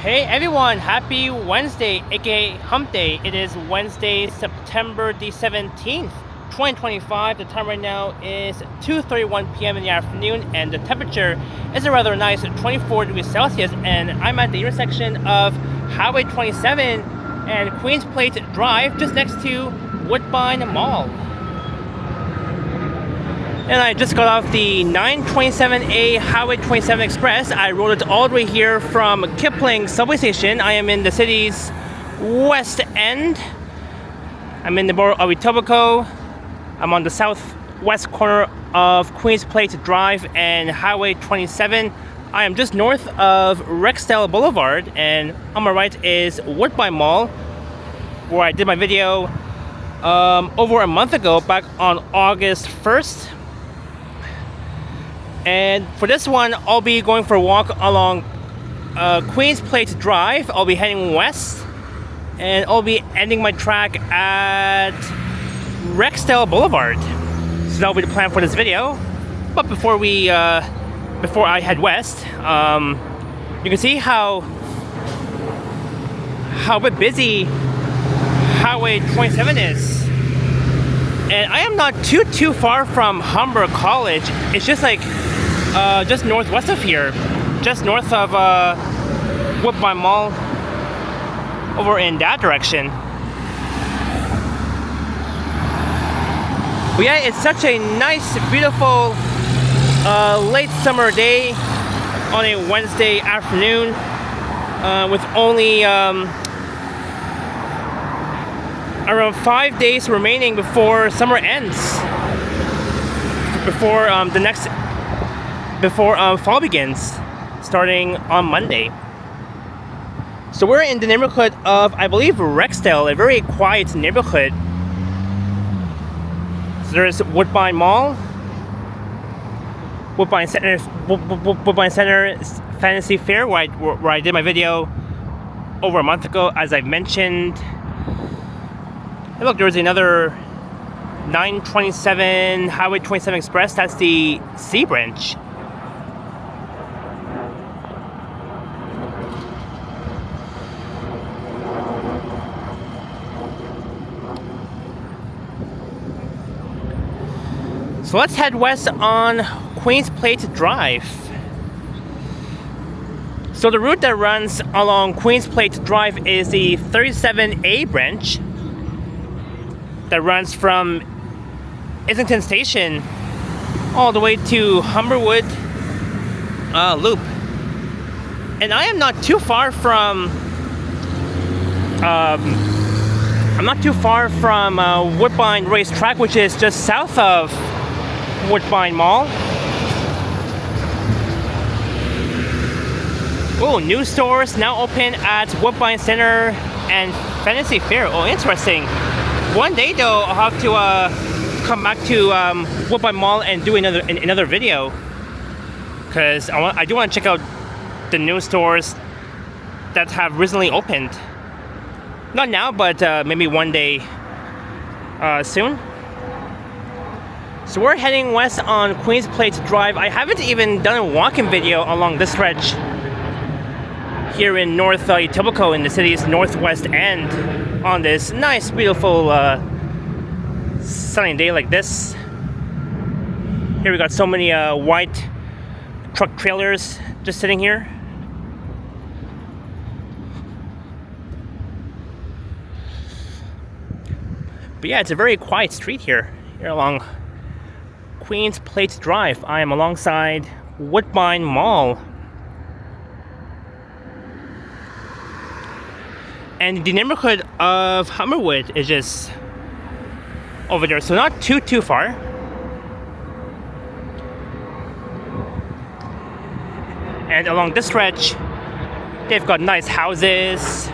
Hey everyone, happy Wednesday, aka Hump Day. It is Wednesday, September the 17th, 2025. The time right now is 2:31 p.m. in the afternoon, and the temperature is a rather nice 24 degrees Celsius. And I'm at the intersection of Highway 27 and Queens Plate Drive, just next to Woodbine Mall. And I just got off the 927A Highway 27 Express. I rode it all the way here from Kipling subway station. I am in the city's west end. I'm in the borough of Etobicoke. I'm on the southwest corner of Queens Plate Drive and Highway 27. I am just north of Rexdale Blvd, and on my right is Woodbine Mall, where I did my video over a month ago, back on August 1st. And for this one, I'll be going for a walk along Queens Plate Drive. I'll be heading west, and I'll be ending my track at Rexdale Blvd. So that'll be the plan for this video. But before I head west, you can see how a bit busy Highway 27 is. And I am not too far from Humber College. It's just like just northwest of here, just north of Woodbine Mall, over in that direction. But yeah, it's such a nice, beautiful late summer day on a Wednesday afternoon with only around 5 days remaining before summer ends, before fall begins, starting on Monday. So we're in the neighborhood of, I believe, Rexdale, a very quiet neighborhood. So there's Woodbine Mall, Woodbine Center Fantasy Fair, where I did my video over a month ago, as I've mentioned. Hey, look, there's another 927 Highway 27 Express. That's the C branch. So let's head west on Queens Plate Drive. So the route that runs along Queens Plate Drive is the 37A branch that runs from Islington Station all the way to Humberwood Loop. And I am not too far from Woodbine Racetrack, which is just south of Woodbine Mall. Oh, new stores now open at Woodbine Center and Fantasy Fair. Oh, interesting. One day though, I'll have to come back to Woodbine Mall and do another video, because I do want to check out the new stores that have recently opened. Not now, but maybe one day soon. So we're heading west on Queens Plate Drive. I haven't even done a walking video along this stretch here in North Etobicoke, in the city's northwest end, on this nice, beautiful sunny day like this. Here we got so many white truck trailers just sitting here. But yeah, it's a very quiet street here along Queens Plate Drive. I am alongside Woodbine Mall. And the neighborhood of Humberwood is just over there, so not too far. And along this stretch, they've got nice houses.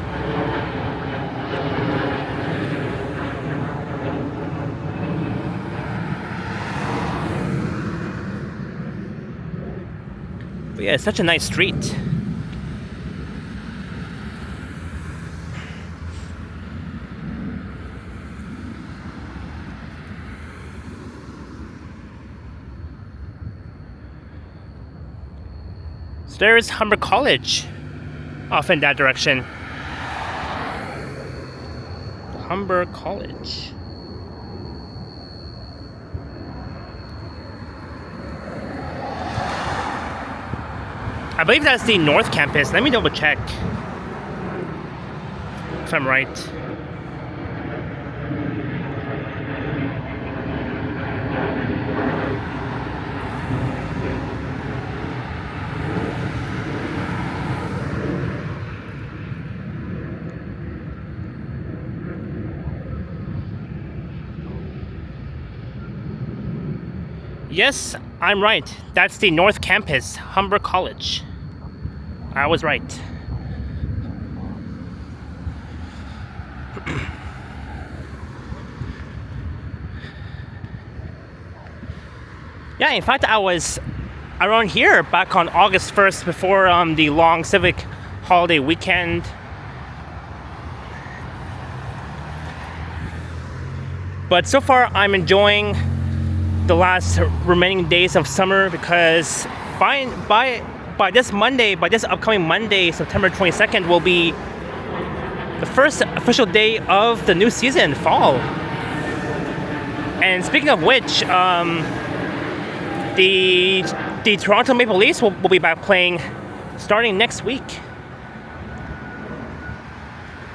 But yeah, it's such a nice street. So there's Humber College off in that direction. Humber College. I believe that's the North Campus. Let me double check if I'm right. Yes, I'm right. That's the North Campus, Humber College. I was right. Yeah, in fact, I was around here back on August 1st before the long civic holiday weekend. But so far, I'm enjoying the last remaining days of summer because by this upcoming Monday, September 22nd, will be the first official day of the new season, fall. And speaking of which, the Toronto Maple Leafs will be back playing starting next week.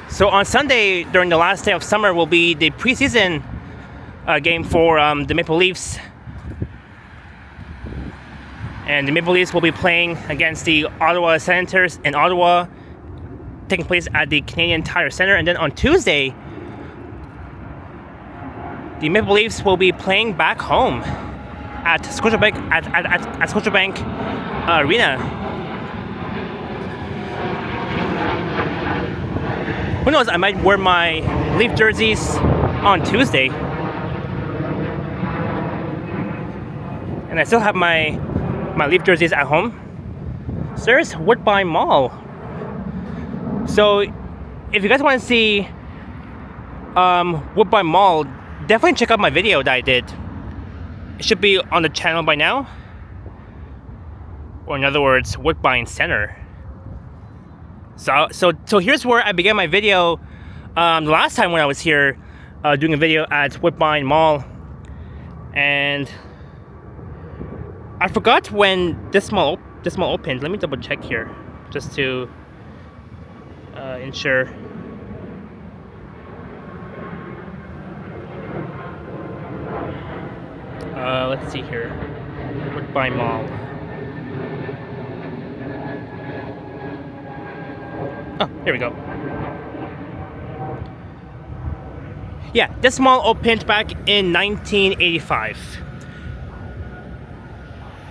So on Sunday, during the last day of summer, will be the preseason game for the Maple Leafs. And the Maple Leafs will be playing against the Ottawa Senators in Ottawa, taking place at the Canadian Tire Centre. And then on Tuesday, the Maple Leafs will be playing back home at Scotiabank at Scotiabank Arena. Who knows? I might wear my Leaf jerseys on Tuesday. And I still have my Leaf jerseys at home. So there's Woodbine Mall. So if you guys want to see Woodbine Mall, definitely check out my video that I did. It should be on the channel by now. Or in other words, Woodbine Center. So here's where I began my video the last time when I was here doing a video at Woodbine Mall. And I forgot when this mall opened. Let me double check here, just to ensure. Let's see here. Woodbine Mall. Oh, here we go. Yeah, this mall opened back in 1985.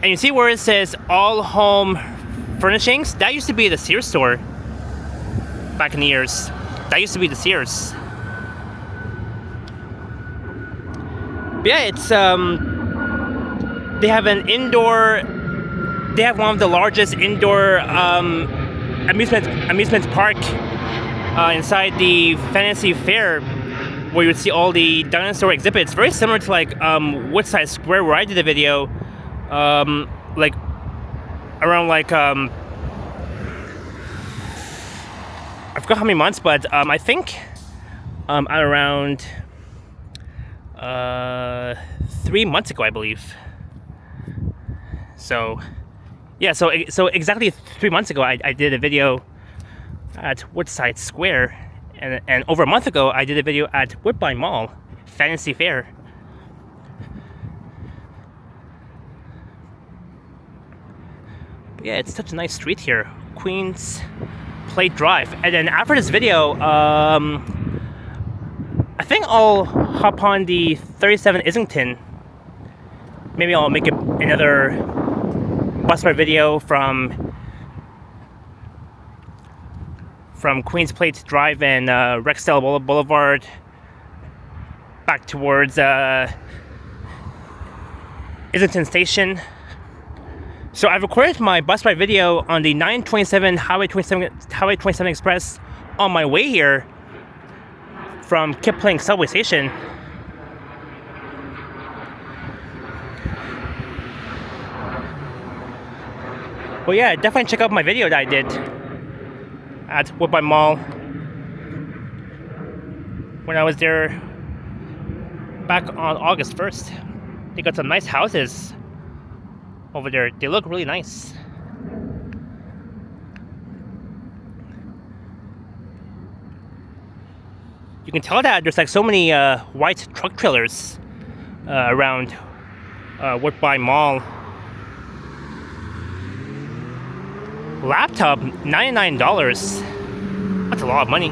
And you see where it says all home furnishings? That used to be the Sears store back in the years. That used to be the Sears. But yeah, it's they have one of the largest indoor amusement park inside the Fantasy Fair, where you would see all the dinosaur exhibits. Very similar to like Woodside Square, where I did a video like around like I forgot how many months, but I think at around 3 months ago, I believe. So yeah, so exactly 3 months ago, I did a video at Woodside Square, and over a month ago, I did a video at Woodbine Mall, Fantasy Fair. But yeah, it's such a nice street here, Queens Plate Drive. And then after this video, I think I'll hop on the 37 Islington. Maybe I'll make another bus ride video from Queens Plate Drive and Rexdale Blvd back towards Islington Station. So I've recorded my bus ride video on the 927 Highway 27 Express on my way here from Kipling Subway Station. Well, yeah, definitely check out my video that I did at Woodbine Mall when I was there back on August 1st. They got some nice houses over there. They look really nice. You can tell that there's like so many white truck trailers around Woodbine Mall. Laptop, $99. That's a lot of money.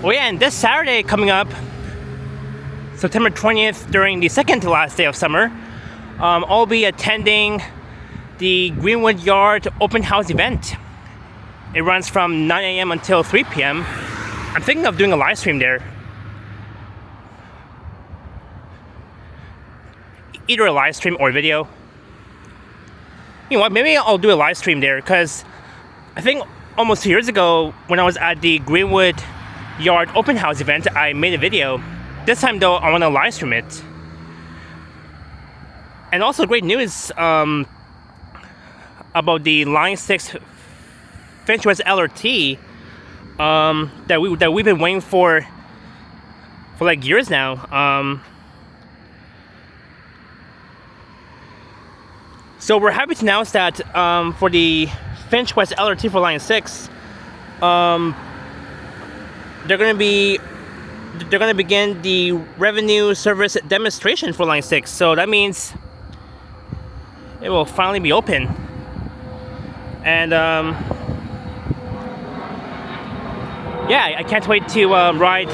Oh yeah, and this Saturday coming up, September 20th, during the second to last day of summer, I'll be attending the Greenwood Yard open house event. It runs from 9 a.m. until 3 p.m. I'm thinking of doing a live stream there. Either a live stream or video. You know what, maybe I'll do a live stream there, because I think almost 2 years ago when I was at the Greenwood Yard open house event, I made a video. This time though, I want to live stream it. And also great news about the Line 6 Finch West LRT that we've been waiting for like years now. So we're happy to announce that for the Finch West LRT for Line 6, they're gonna begin the revenue service demonstration for Line 6. So that means it will finally be open. And yeah, I can't wait to ride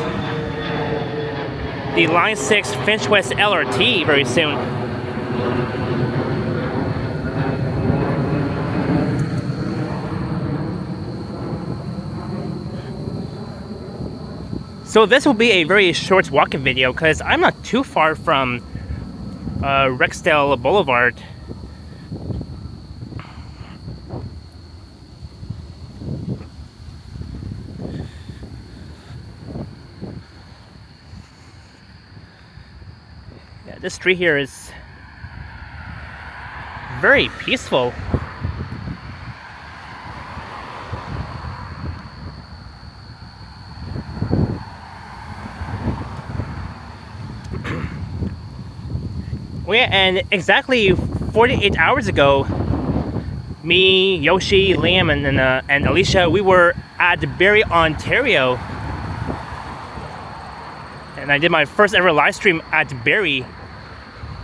the Line 6 Finch West LRT very soon. So this will be a very short walking video because I'm not too far from Rexdale Blvd. Yeah, this street here is very peaceful. Oh yeah, and exactly 48 hours ago, me, Yoshi, Liam, and Alicia, we were at Barrie, Ontario. And I did my first ever live stream at Barrie.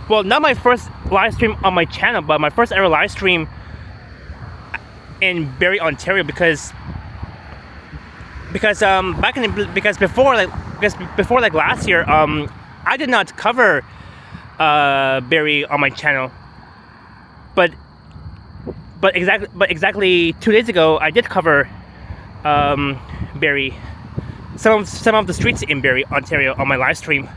Well, not my first live stream on my channel, but my first ever live stream in Barrie, Ontario, because before last year, I did not cover Barrie on my channel, but exactly 2 days ago I did cover Barrie, some of the streets in Barrie, Ontario on my live stream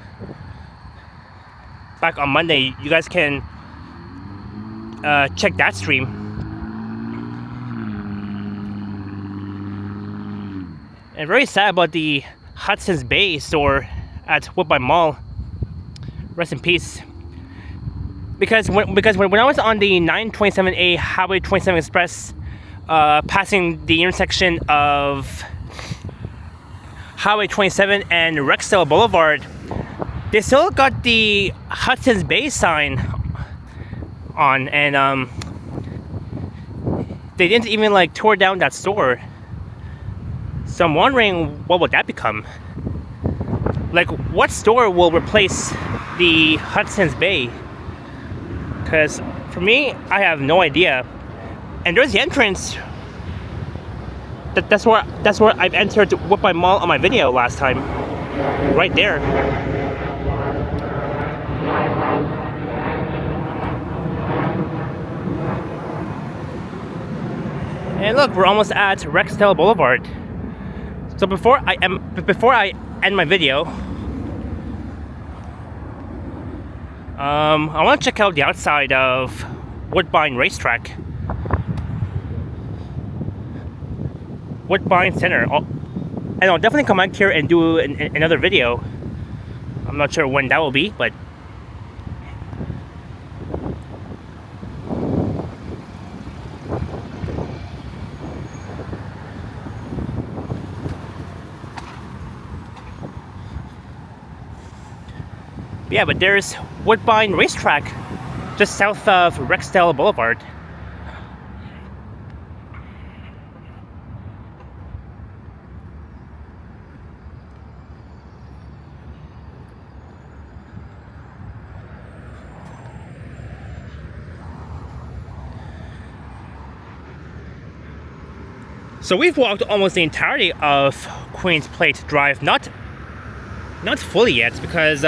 back on Monday. You guys can check that stream. And very sad about the Hudson's Bay store at Woodbine Mall. Rest in peace. Because when I was on the 927A Highway 27 Express passing the intersection of Highway 27 and Rexdale Boulevard, they still got the Hudson's Bay sign on, and they didn't even like tore down that store. So I'm wondering, what will that become? Like, what store will replace the Hudson's Bay? Because for me, I have no idea. And there's the entrance. That's where I've entered Woodbine Mall on my video last time. Right there. And look, we're almost at Rexdale Boulevard. So before I end my video, I want to check out the outside of Woodbine Racetrack. Woodbine Center. And I'll definitely come back here and do another video. I'm not sure when that will be, but yeah, but there's Woodbine Racetrack just south of Rexdale Boulevard. So we've walked almost the entirety of Queen's Plate Drive, not fully yet, because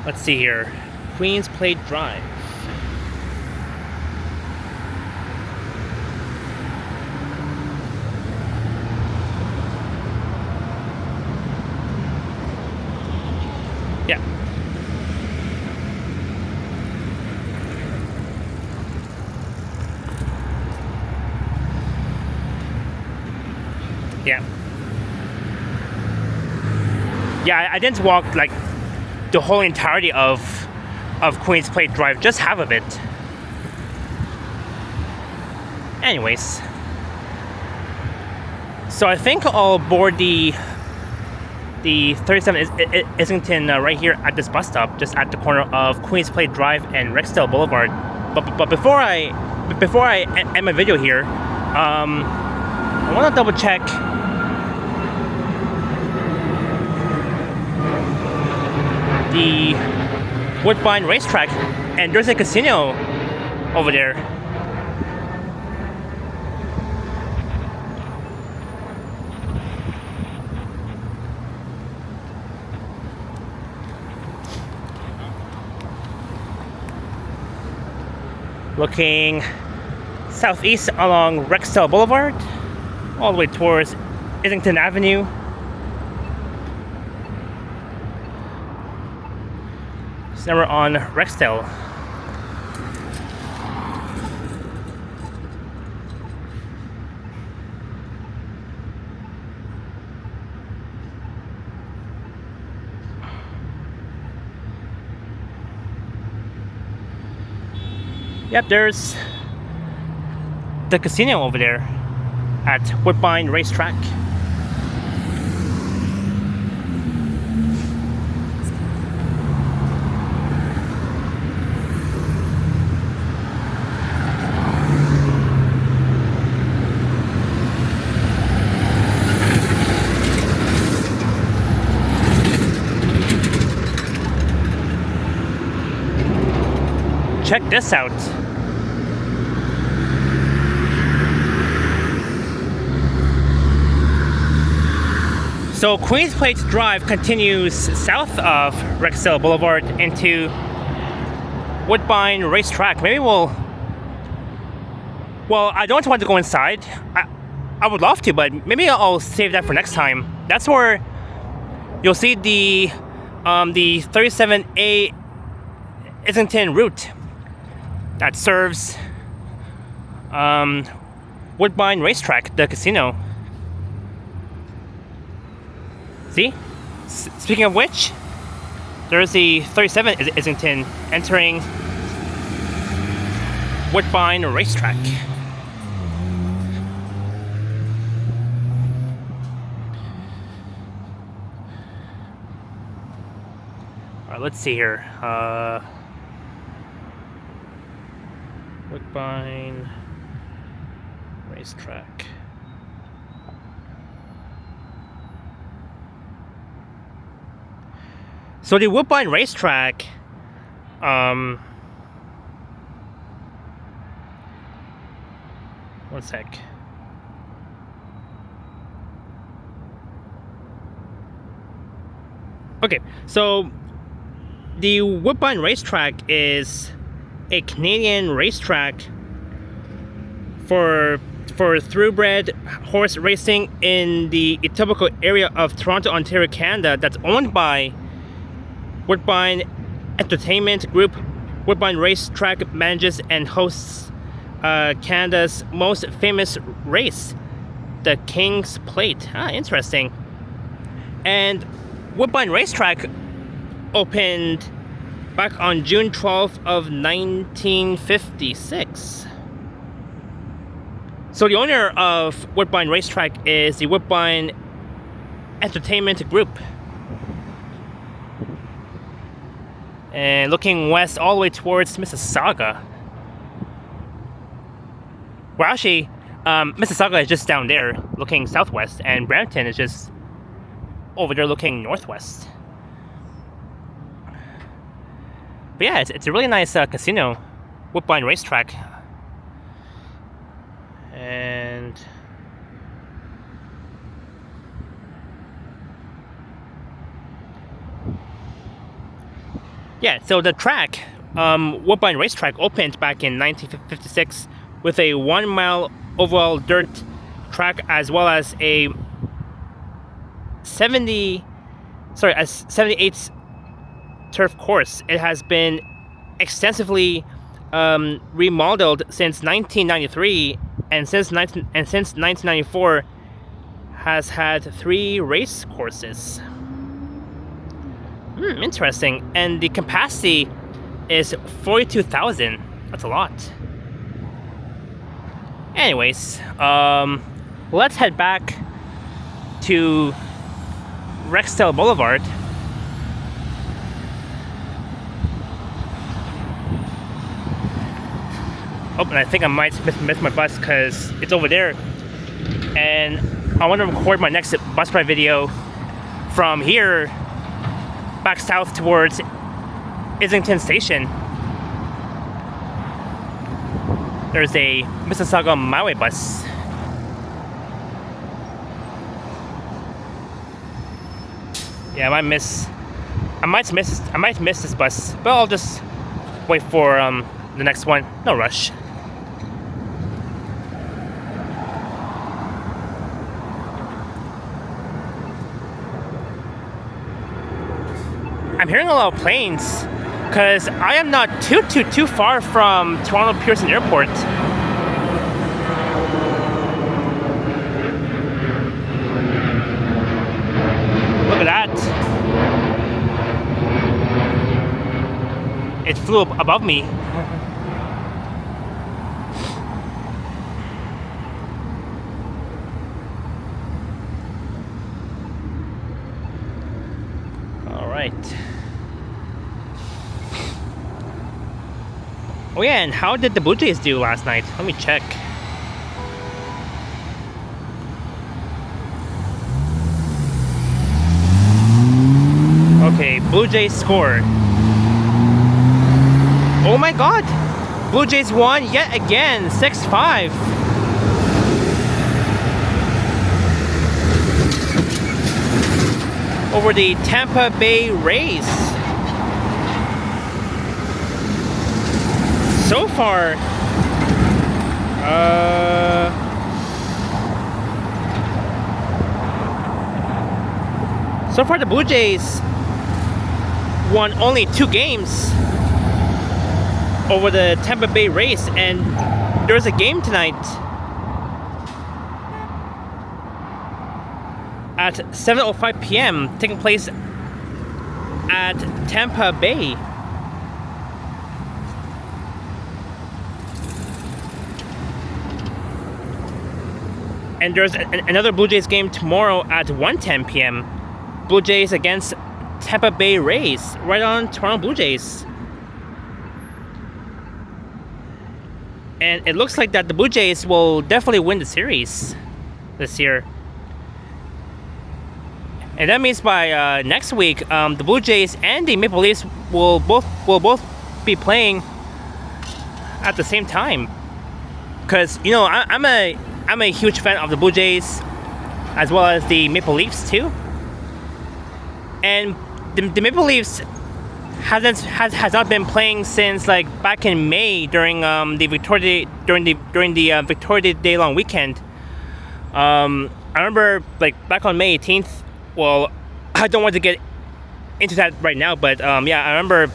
let's see here, Queen's Plate Drive. Yeah. Yeah, I didn't walk like the whole entirety of Queen's Plate Drive, just half of it. Anyways, so I think I'll board the 37 Islington right here at this bus stop, just at the corner of Queen's Plate Drive and Rexdale Boulevard. But before I end my video here, I want to double check the Woodbine Racetrack, and there's a casino over there. Looking southeast along Rexdale Boulevard, all the way towards Islington Avenue. So now we're on Rexdale. Yep, there's the casino over there at Woodbine Racetrack. Check this out. So Queen's Plate Drive continues south of Rexdale Boulevard into Woodbine Racetrack. Maybe well, I don't want to go inside. I would love to, but maybe I'll save that for next time. That's where you'll see the 37A Islington route that serves Woodbine Racetrack, the casino. See? Speaking of which, there's the 37 Islington entering Woodbine Racetrack. Alright, let's see here. Woodbine Racetrack. So the Woodbine Racetrack, one sec. Okay, so the Woodbine Racetrack is a Canadian racetrack for thoroughbred horse racing in the Etobicoke area of Toronto, Ontario, Canada, that's owned by Woodbine Entertainment Group. Woodbine Racetrack manages and hosts Canada's most famous race, the King's Plate. Interesting. And Woodbine Racetrack opened back on June 12th of 1956. So the owner of Woodbine Racetrack is the Woodbine Entertainment Group. And looking west all the way towards Mississauga. Well, actually, Mississauga is just down there looking southwest, and Brampton is just over there looking northwest. But yeah, it's a really nice casino, Woodbine Racetrack. And yeah, so the track, Woodbine Racetrack, opened back in 1956 with a 1 mile oval dirt track, as well as a 78 turf course. It has been extensively remodeled since 1993, and since 1994 has had 3 race courses. Interesting. And the capacity is 42,000. That's a lot. Anyways, let's head back to Rexdale Blvd. Oh, and I think I might miss my bus because it's over there. And I want to record my next bus ride video from here back south towards Islington Station. There's a Mississauga My Way bus. Yeah, I might miss this bus, but I'll just wait for the next one. No rush. I'm hearing a lot of planes because I am not too far from Toronto Pearson Airport. Look at that. It flew up above me. All right. Oh yeah, and how did the Blue Jays do last night? Let me check. Okay, Blue Jays scored. Oh my god! Blue Jays won yet again, 6-5. Over the Tampa Bay Rays. So far, the Blue Jays won only 2 games over the Tampa Bay Rays, and there's a game tonight at 7:05 p.m. taking place at Tampa Bay. And there's another Blue Jays game tomorrow at 1:10 p.m. Blue Jays against Tampa Bay Rays, right on Toronto Blue Jays. And it looks like that the Blue Jays will definitely win the series this year. And that means by next week, the Blue Jays and the Maple Leafs will both be playing at the same time. Because I'm a huge fan of the Blue Jays, as well as the Maple Leafs too. And the Maple Leafs has not been playing since like back in May during the Victoria Day long weekend. I remember like back on May 18th. Well, I don't want to get into that right now, but yeah, I remember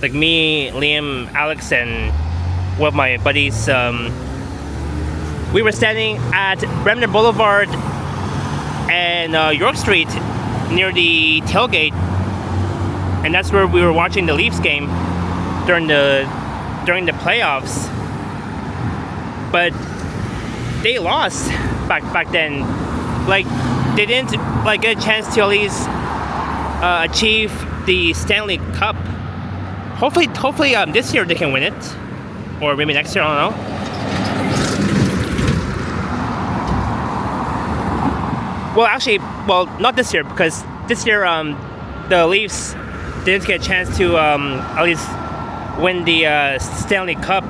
like me, Liam, Alex, and one of my buddies. We were standing at Remnant Boulevard and York Street near the tailgate, and that's where we were watching the Leafs game during the playoffs. But they lost back then. Like they didn't like get a chance to at least achieve the Stanley Cup. Hopefully this year they can win it, or maybe next year. I don't know. Well, actually, not this year, because this year the Leafs didn't get a chance to at least win the Stanley Cup.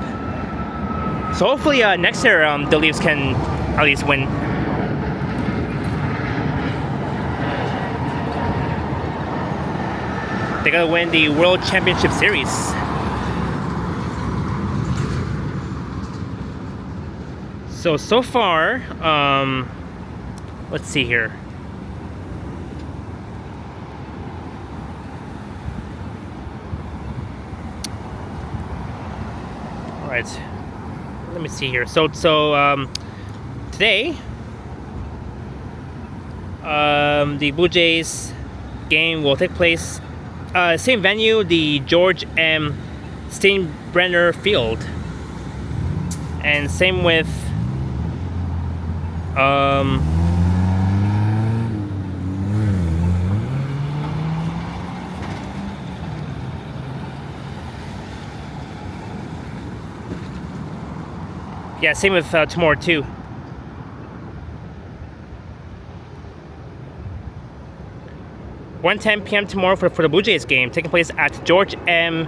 So hopefully next year the Leafs can at least win. They gotta win the World Championship Series. So far, let's see here. All right, let me see here. So today, the Blue Jays game will take place. Same venue, the George M. Steinbrenner Field, and same with yeah, same with tomorrow too. (1:10 p.m. tomorrow for the Blue Jays game, taking place at George M.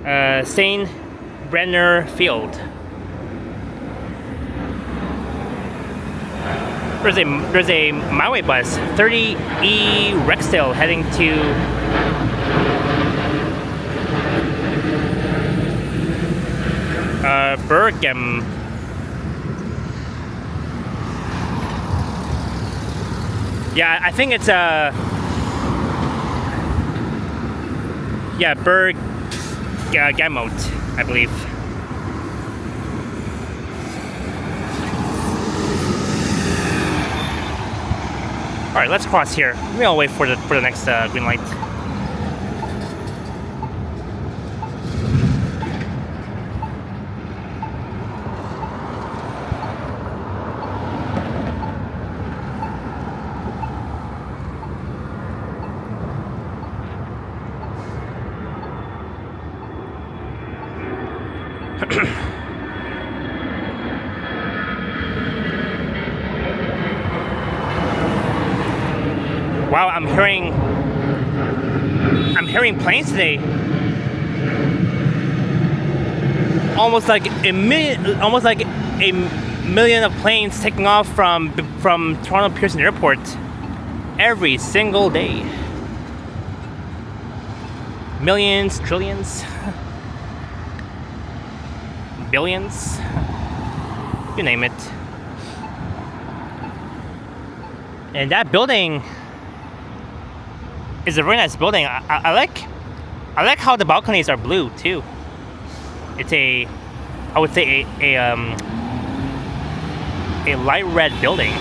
Steinbrenner Field. There's a My Way bus, 30E Rexdale, heading to Bergam. Yeah, I think it's Bergamo, I believe. All right, let's cross here. Maybe I'll wait for the next green light. Wow, I'm hearing planes today. Almost like a million of planes taking off from Toronto Pearson Airport every single day. Millions, trillions, billions, you name it. And that building is a very nice building. I like how the balconies are blue too. It's I would say a light red building.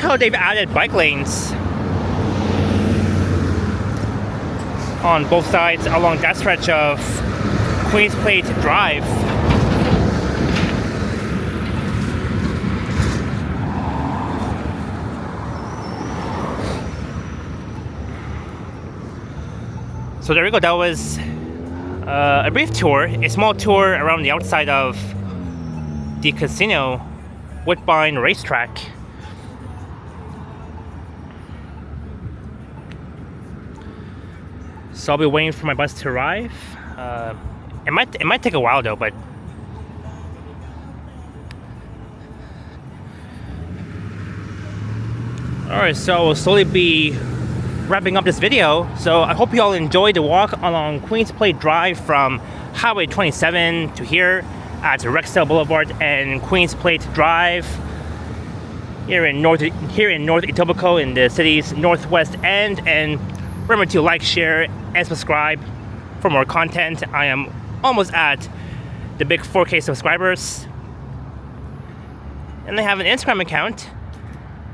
how they've added bike lanes on both sides along that stretch of Queens Plate Drive. So there we go. That was a brief tour, a small tour around the outside of the casino, Woodbine Racetrack. So I'll be waiting for my bus to arrive. It might take a while though, but alright, so I'll slowly be wrapping up this video. So I hope you all enjoyed the walk along Queens Plate Drive from Highway 27 to here at Rexdale Blvd and Queens Plate Drive here in North Etobicoke in the city's northwest end. And remember to like, share, and subscribe for more content. I am almost at the big 4K subscribers, and I have an Instagram account,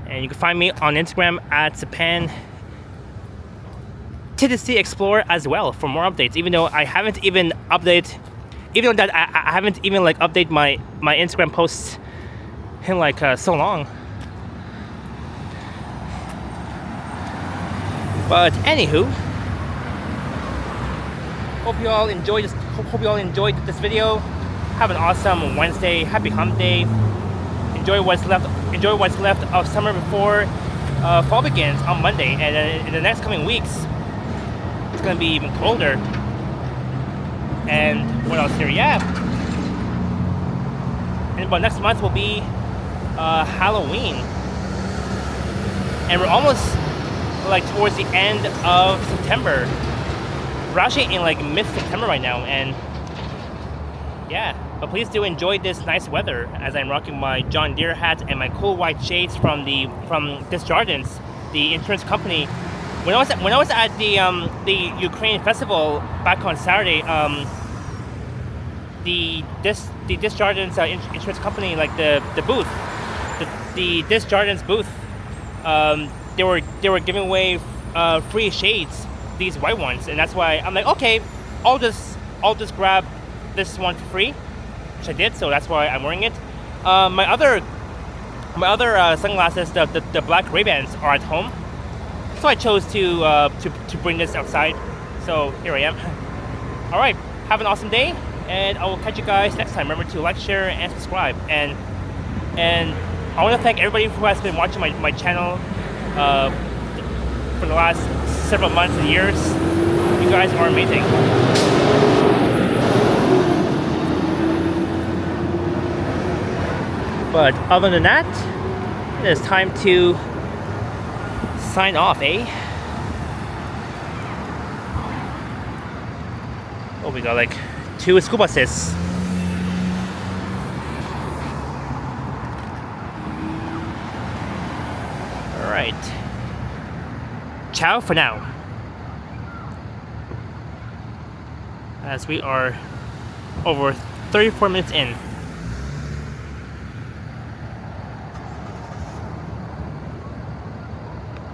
and you can find me on Instagram at Japan Tennessee Explorer as well for more updates. Even though I haven't even update, even though that I haven't even like update my Instagram posts in like so long. But anywho, hope you all enjoyed this. Hope you all enjoyed this video. Have an awesome Wednesday. Happy Hump Day. Enjoy what's left. Enjoy what's left of summer before fall begins on Monday. And in the next coming weeks, it's gonna be even colder. And what else here? Yeah. And about next month will be Halloween, and we're almost like towards the end of September. We're actually in like mid-September right now, and yeah, but please do enjoy this nice weather as I'm rocking my John Deere hat and my cool white shades from Desjardins, the insurance company. When I was at the Ukraine festival back on Saturday, the Desjardins insurance company, like the booth, the Desjardins booth, they were giving away free shades, these white ones, and that's why I'm like, okay, I'll just grab this one for free, which I did. So that's why I'm wearing it. My other sunglasses, the black Ray-Bans, are at home, so I chose to bring this outside. So here I am. All right, have an awesome day, and I will catch you guys next time. Remember to like, share, and subscribe. And I want to thank everybody who has been watching my channel for the last several months and years. You guys are amazing. But other than that, it is time to sign off, eh? Oh, we got like 2 school buses. Alright. Ciao for now. As we are over 34 minutes in.